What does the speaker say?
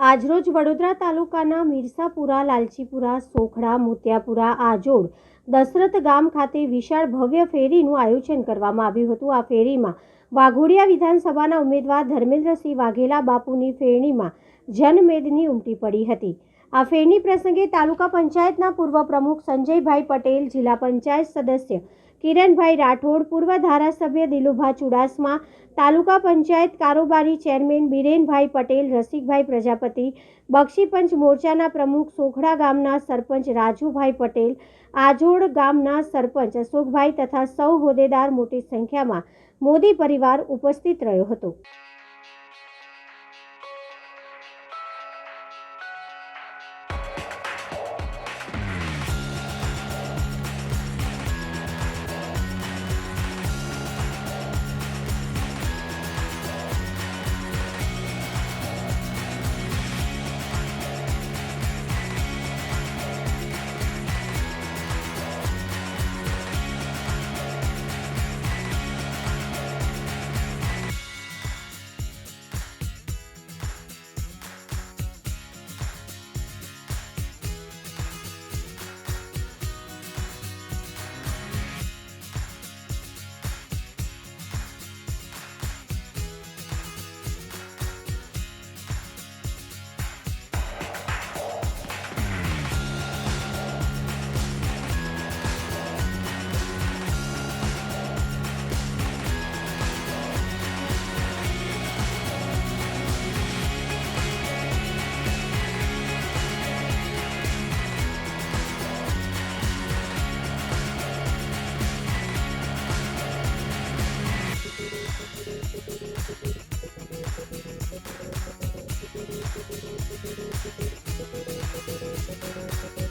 આજરોજ વડોદરા તાલુકાના મીરસાપુરા, લાલચીપુરા, સોખડા, મોતિયાપુરા, આજોડ, દશરથ ગામ ખાતે વિશાળ ભવ્ય ફેરીનું આયોજન કરવામાં આવ્યું હતું। આ ફેરીમાં વાઘોડિયા વિધાનસભાના ઉમેદવાર ધર્મેન્દ્રસિંહ વાઘેલા બાપુની ફેરણીમાં જનમેદની ઉમટી પડી હતી। આ ફેરણી પ્રસંગે તાલુકા પંચાયતના પૂર્વ પ્રમુખ સંજયભાઈ પટેલ, જિલ્લા પંચાયત સદસ્ય કિરણભાઈ રાઠોડ, પૂર્વ ધારાસભ્ય દિલુભા ચુડાસમા, તાલુકા પંચાયત કારોબારી ચેરમેન બિરેનભાઈ પટેલ, રસિકભાઈ પ્રજાપતિ, બક્ષીપંચ મોરચાના પ્રમુખ સોખડા ગામના સરપંચ રાજુભાઈ પટેલ, આજોડ ગામના સરપંચ અશોકભાઈ તથા સૌ હોદ્દેદાર મોટી સંખ્યામાં મોદી પરિવાર ઉપસ્થિત રહ્યો હતો।